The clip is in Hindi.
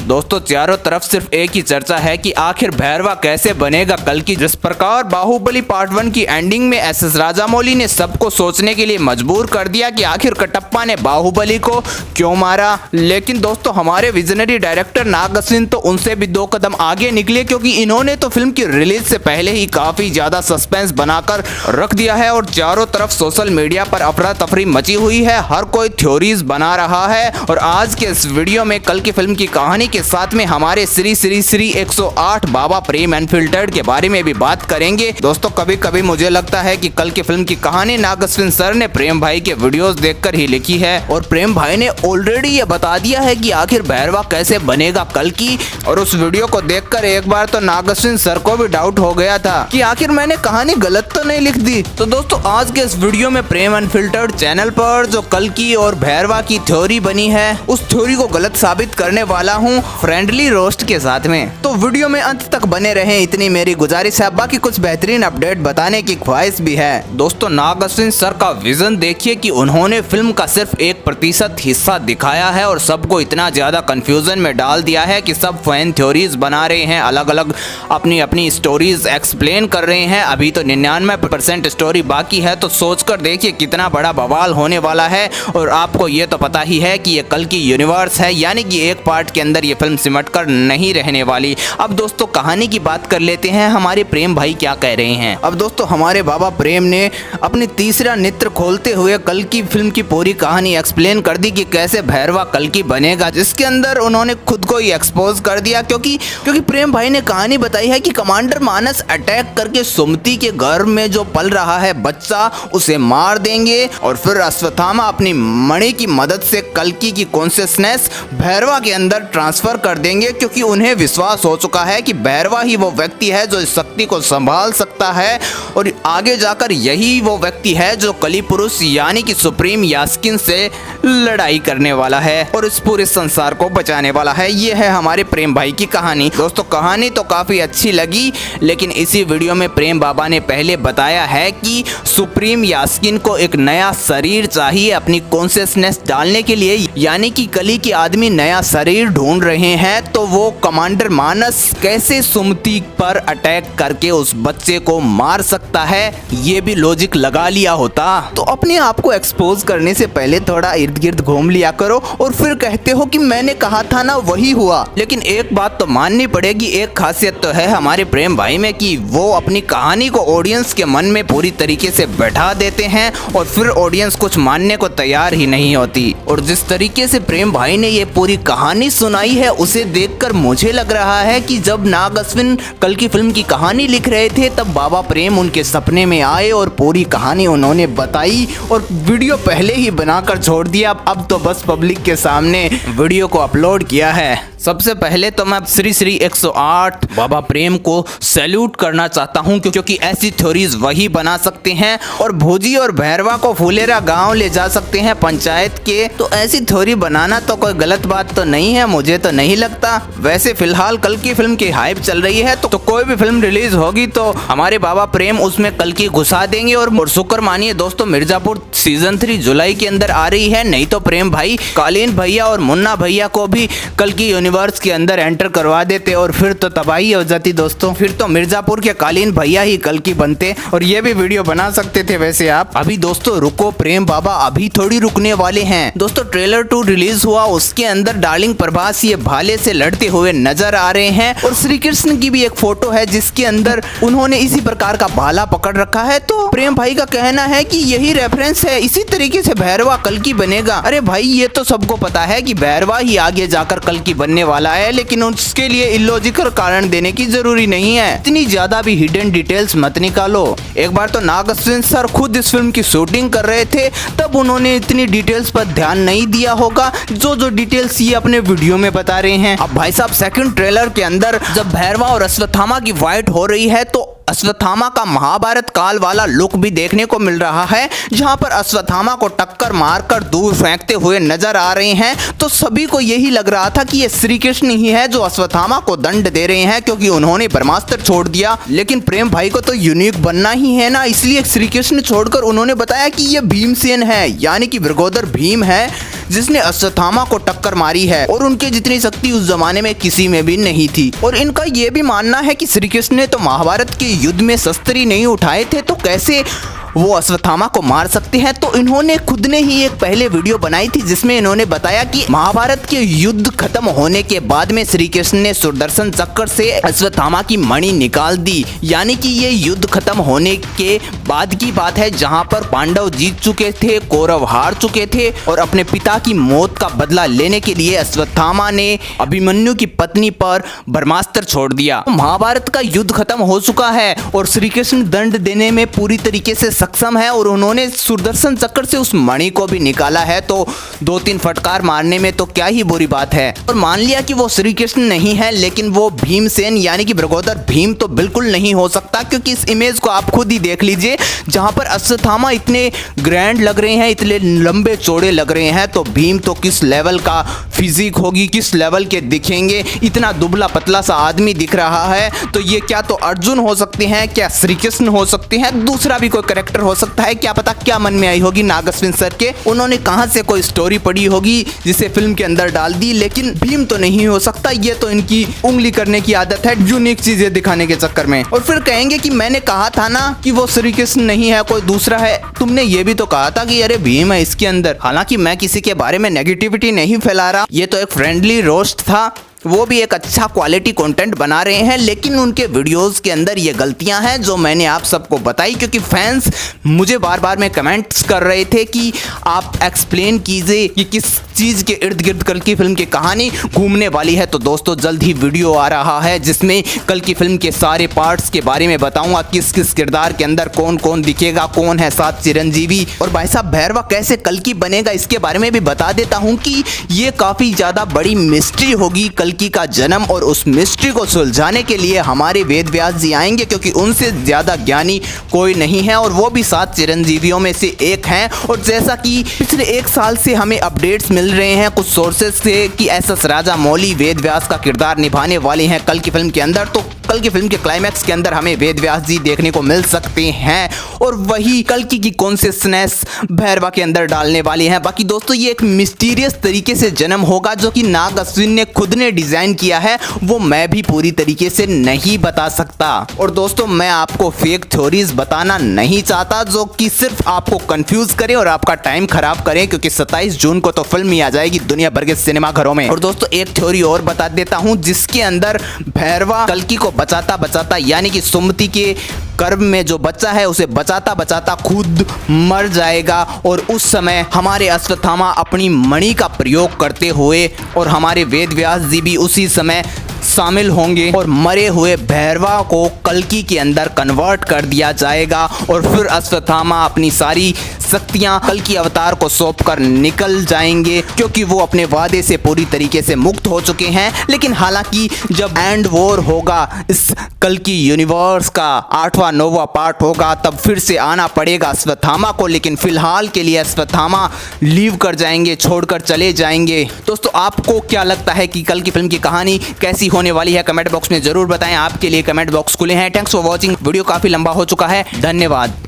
दोस्तों चारों तरफ सिर्फ एक ही चर्चा है कि आखिर भैरवा कैसे बनेगा कल्कि। जिस प्रकार बाहुबली पार्ट 1 की एंडिंग में एस.एस. राजामौली ने सबको सोचने के लिए मजबूर कर दिया कि आखिर कटप्पा ने बाहुबली को क्यों मारा, लेकिन दोस्तों हमारे विजनरी डायरेक्टर नाग अश्विन तो उनसे भी 2 कदम आगे निकले, क्योंकि इन्होंने तो फिल्म की रिलीज से पहले ही काफी ज्यादा सस्पेंस बनाकर रख दिया है और चारों तरफ सोशल मीडिया पर अफरा तफरी मची हुई है। हर कोई थ्योरीज बना रहा है और आज के इस वीडियो में कल की फिल्म की कहानी के साथ में हमारे श्री श्री श्री 108 बाबा प्रेम अनफिल्टर्ड के बारे में भी बात करेंगे। दोस्तों कभी कभी मुझे लगता है कि कल की फिल्म की कहानी नाग अश्विन सर ने प्रेम भाई के वीडियोस देखकर ही लिखी है और प्रेम भाई ने ऑलरेडी ये बता दिया है कि आखिर भैरवा कैसे बनेगा कल की। और उस वीडियो को देखकर एक बार तो नाग अश्विन सर को भी डाउट हो गया था कि आखिर मैंने कहानी गलत तो नहीं लिख दी। तो दोस्तों आज के इस वीडियो में प्रेम अनफिल्टर्ड चैनल पर जो कल की और भैरवा की थ्योरी बनी है उस थ्योरी को गलत साबित करने वाला हूँ फ्रेंडली रोस्ट के साथ में। तो वीडियो में अंत तक बने रहें, इतनी मेरी गुजारिश है। बाकी कुछ बेहतरीन अपडेट बताने की ख्वाहिश भी है। दोस्तों नाग अश्विन सर का विजन देखिए कि उन्होंने फिल्म का सिर्फ 1% हिस्सा दिखाया है और सबको इतना ज्यादा कंफ्यूजन में डाल दिया है कि सब फैन थ्योरीज बना रहे हैं, अलग अलग अपनी अपनी स्टोरीज एक्सप्लेन कर रहे हैं। अभी तो 99% स्टोरी बाकी है, तो सोचकर देखिए कितना बड़ा बवाल होने वाला है। और आपको ये तो पता ही है कि ये कल की यूनिवर्स है, यानी कि एक पार्ट के अंदर ये फिल्म सिमट कर नहीं रहने वाली। अब दोस्तों कहानी की बात कर लेते हैं, हमारे प्रेम भाई क्या कह रहे हैं। अब दोस्तों हमारे बाबा प्रेम ने अपनी तीसरा नेत्र खोलते हुए कल की फिल्म की पूरी कहानी एक्सप्लेन कर दी कि कैसे भैरवा कल की बनेगा, जिसके अंदर उन्होंने खुद को ही एक्सपोज कर दिया। क्योंकि प्रेम भाई ने कहानी बताई है कि कमांडर मानस अटैक करके सुमति के घर में जो पल रहा है बच्चा उसे मार देंगे और फिर अश्वत्थामा अपनी मणि की मदद से कल्कि की कॉन्शियसनेस भैरवा के अंदर ट्रांसफर कर देंगे, क्योंकि उन्हें विश्वास हो चुका है कि भैरवा ही वो व्यक्ति है जो इस शक्ति को संभाल सकता है और आगे जाकर यही वो व्यक्ति है जो कली पुरुष यानी कि सुप्रीम यास्किन से लड़ाई करने वाला है और इस पूरे संसार को बचाने वाला है। ये है हमारे प्रेम भाई की कहानी। दोस्तों कहानी तो काफी अच्छी लगी, लेकिन इसी वीडियो में प्रेम बाबा ने पहले बताया है कि सुप्रीम यास्किन को एक नया शरीर चाहिए अपनी कॉन्शियसनेस डालने के लिए, यानी कि कली के आदमी नया शरीर ढूंढ रहे हैं। तो वो कमांडर मानस कैसे सुमति पर अटैक करके उस बच्चे को मार सकता है, ये भी लॉजिक लगा लिया होता। तो अपने आप को एक्सपोज करने से पहले थोड़ा इर्द गिर्द घूम लिया करो और फिर कहते हो कि मैंने कहा था ना वही हुआ। लेकिन एक बात तो माननी पड़ेगी, एक खासियत तो है हमारे प्रेम भाई में कि वो अपनी कहानी को ऑडियंस के मन में पूरी तरीके से बैठा देते हैं और फिर ऑडियंस कुछ मानने को तैयार ही नहीं होती। और जिस तरीके से प्रेम भाई ने ये पूरी कहानी सुनाई है उसे देखकर मुझे लग रहा है कि जब नाग अश्विन कल की फिल्म की कहानी लिख रहे थे तब बाबा प्रेम उनके सपने में आए और पूरी कहानी उन्होंने बताई और वीडियो पहले ही बनाकर छोड़ दिया। अब तो बस पब्लिक के सामने वीडियो को अपलोड किया है। सबसे पहले तो मैं श्री श्री 108 बाबा प्रेम को सैल्यूट करना चाहता हूं, क्योंकि ऐसी थ्योरीज वही बना सकते हैं और भोजी और भैरवा को फुलेरा गांव ले जा सकते हैं पंचायत के। तो ऐसी थ्योरी बनाना तो कोई गलत बात तो नहीं है, मुझे तो नहीं लगता। वैसे फिलहाल कल की फिल्म की हाइप चल रही है, तो कोई भी फिल्म रिलीज होगी तो हमारे बाबा प्रेम उसमें कल की घुसा देंगे। और शुक्र मानिए दोस्तों मिर्जापुर सीजन 3 जुलाई के अंदर आ रही है, नहीं तो प्रेम भाई कालीन भैया और मुन्ना भैया को भी कल की यूनिवर्स के अंदर एंटर करवा देते और फिर तो तबाही हो जाती दोस्तों। फिर तो मिर्जापुर के कालीन भैया ही कल की बनते और ये भी वीडियो बना सकते थे। वैसे आप अभी दोस्तों रुको, प्रेम बाबा अभी थोड़ी रुकने वाले हैं। दोस्तों ट्रेलर 2 रिलीज हुआ, उसके अंदर डार्लिंग प्रभास ये भाले से लड़ते हुए नजर आ रहे हैं और श्री कृष्ण की भी एक फोटो है जिसके अंदर उन्होंने इसी प्रकार का भाला पकड़ रखा है। तो प्रेम भाई का कहना है कि यही रेफरेंस है, इसी तरीके से भैरवा कल की बनेगा। अरे भाई ये तो सबको पता है कि भैरवा ही आगे जाकर कल की बनने वाला है, लेकिन उसके लिए इलॉजिकल कारण देने की जरूरी नहीं है। इतनी ज्यादा भी हिडन डिटेल्स मत निकालो। एक बार तो नाग अश्विन सर खुद इस फिल्म की शूटिंग कर रहे थे, तब उन्होंने इतनी डिटेल्स पर ध्यान नहीं दिया होगा जो डिटेल्स ये अपने वीडियो में बता रहे हैं। अब भाई साहब सेकंड ट्रेलर के अंदर जब भैरवा और अश्वत्थामा की फाइट हो रही है तो अश्वत्थामा का महाभारत काल वाला लुक भी देखने को मिल रहा है, जहां पर अश्वत्थामा को टक्कर मारकर दूर फेंकते हुए नजर आ रहे हैं। तो सभी को यही लग रहा था कि ये श्री कृष्ण ही है जो अश्वत्थामा को दंड दे रहे हैं, क्योंकि उन्होंने ब्रह्मास्त्र छोड़ दिया। लेकिन प्रेम भाई को तो यूनिक बनना ही है ना, इसलिए श्री कृष्ण छोड़कर उन्होंने बताया कि ये भीमसेन है, यानी कि वृकोदर भीम है, जिसने अश्वत्थामा को टक्कर मारी है और उनके जितनी शक्ति उस जमाने में किसी में भी नहीं थी। और इनका ये भी मानना है कि श्री कृष्ण ने तो महाभारत के युद्ध में शस्त्र ही नहीं उठाए थे, तो कैसे वो अश्वत्थामा को मार सकते हैं। तो इन्होंने खुद ने ही एक पहले वीडियो बनाई थी जिसमें इन्होंने बताया कि महाभारत के युद्ध खत्म होने के बाद में श्री कृष्ण ने सुदर्शन चक्र से अश्वत्थामा की मणि निकाल दी। यानी कि ये युद्ध खत्म होने के बाद की बात है, जहां पर पांडव जीत चुके थे, कौरव हार चुके थे और अपने पिता की मौत का बदला लेने के लिए अश्वत्थामा ने अभिमन्यु की पत्नी पर ब्रह्मास्त्र छोड़ दिया। महाभारत का युद्ध खत्म हो चुका है और श्री कृष्ण दंड देने में पूरी तरीके से सक्षम है और उन्होंने सुदर्शन चक्र से उस मणि को भी निकाला है। तो 2-3 फटकार मारने में तो क्या ही बुरी बात है। और मान लिया कि वो श्री कृष्ण नहीं है, लेकिन वो भीमसेन यानी कि भ्रगोदर भीम तो बिल्कुल नहीं हो सकता, क्योंकि इस इमेज को आप खुद ही देख लीजिए जहां पर अश्वत्थामा इतने ग्रैंड लग रहे हैं, इतने लंबे चौड़े लग रहे हैं, तो भीम तो किस लेवल का फिजिक होगी, किस लेवल के दिखेंगे। इतना दुबला पतला सा आदमी दिख रहा है, तो ये क्या तो अर्जुन हो सकते हैं, क्या श्री कृष्ण हो सकते हैं, दूसरा भी कोई कैरेक्टर हो सकता है। क्या पता क्या मन में आई होगी नाग अश्विन सर के, उन्होंने कहां से कोई स्टोरी पढ़ी होगी जिसे फिल्म के अंदर डाल दी। लेकिन भीम तो नहीं हो सकता, ये तो इनकी उंगली करने की आदत है यूनिक चीजें दिखाने के चक्कर में। और फिर कहेंगे कि मैंने कहा था ना कि वो श्री कृष्ण नहीं है, कोई दूसरा है। तुमने ये भी तो कहा था कि अरे भीम है इसके अंदर। हालांकि मैं किसी के बारे में नेगेटिविटी नहीं फैला रहा, ये तो एक फ्रेंडली रोस्ट था। वो भी एक अच्छा क्वालिटी कंटेंट बना रहे हैं, लेकिन उनके वीडियोस के अंदर ये गलतियां हैं जो मैंने आप सबको बताई, क्योंकि फैंस मुझे बार बार में कमेंट्स कर रहे थे कि आप एक्सप्लेन कीजिए कि किस चीज़ के इर्द गिर्द कल की फिल्म की कहानी घूमने वाली है। तो दोस्तों जल्द ही वीडियो आ रहा है जिसमें कल की फिल्म के सारे पार्ट्स के बारे में बताऊंगा, किस किस किरदार के अंदर कौन कौन दिखेगा, कौन है साथ चिरंजीवी, और भाई साहब भैरवा कैसे कल की बनेगा इसके बारे में भी बता देता हूँ कि ये काफ़ी ज़्यादा बड़ी मिस्ट्री होगी कल्कि का जन्म। और उस मिस्ट्री को सुलझाने के लिए हमारे वेद व्यास जी आएंगे, क्योंकि उनसे ज्यादा ज्ञानी कोई नहीं है और वो भी 7 चिरंजीवियों में से एक हैं। और जैसा कि पिछले 1 साल से हमें अपडेट्स मिल रहे हैं कुछ सोर्सेज से कि एस.एस. राजामौली वेद व्यास का किरदार निभाने वाले हैं कल की फिल्म के अंदर, तो कल की फिल्म के क्लाइमैक्स के अंदर हमें वेद व्यास जी देखने को मिल सकते हैं और वही कल्कि की कॉन्शियसनेस भैरवा के अंदर डालने वाली है। बाकी दोस्तों ये एक मिस्टीरियस तरीके से जन्म होगा जो कि नाग अश्विन ने खुद ने डिजाइन किया है, वो मैं भी पूरी तरीके से नहीं बता सकता। और दोस्तों मैं आपको फेक थ्योरीज बताना नहीं चाहता जो कि सिर्फ आपको कंफ्यूज करे और आपका टाइम खराब करे, क्योंकि 27 जून को तो फिल्म ही आ जाएगी दुनिया भर के सिनेमा घरों में। और दोस्तों एक थ्योरी और बता देता हूं जिसके अंदर भैरवा कल्कि को बचाता बचाता यानी कि सुमति के गर्भ में जो बच्चा है उसे बचाता बचाता खुद मर जाएगा और उस समय हमारे अश्वत्थामा अपनी मणि का प्रयोग करते हुए और हमारे वेद व्यास जी भी उसी समय शामिल होंगे और मरे हुए भैरवा को कल्कि के अंदर कन्वर्ट कर दिया जाएगा और फिर अश्वत्थामा अपनी सारी शक्तियां कल्कि अवतार को सौंपकर निकल जाएंगे, क्योंकि वो अपने वादे से पूरी तरीके से मुक्त हो चुके हैं। लेकिन हालांकि जब एंड वॉर होगा, इस कल्कि यूनिवर्स का 8वां 9वां पार्ट होगा, तब फिर से आना पड़ेगा अश्वत्थामा को। लेकिन फिलहाल के लिए अश्वत्थामा लीव कर जाएंगे, छोड़कर चले जाएंगे। दोस्तों आपको क्या लगता है कि कल की फिल्म की कहानी कैसी होने वाली है? कमेंट बॉक्स में जरूर बताएं। आपके लिए कमेंट बॉक्स खुले हैं। Thanks for watching. वीडियो काफी लंबा हो चुका है। धन्यवाद।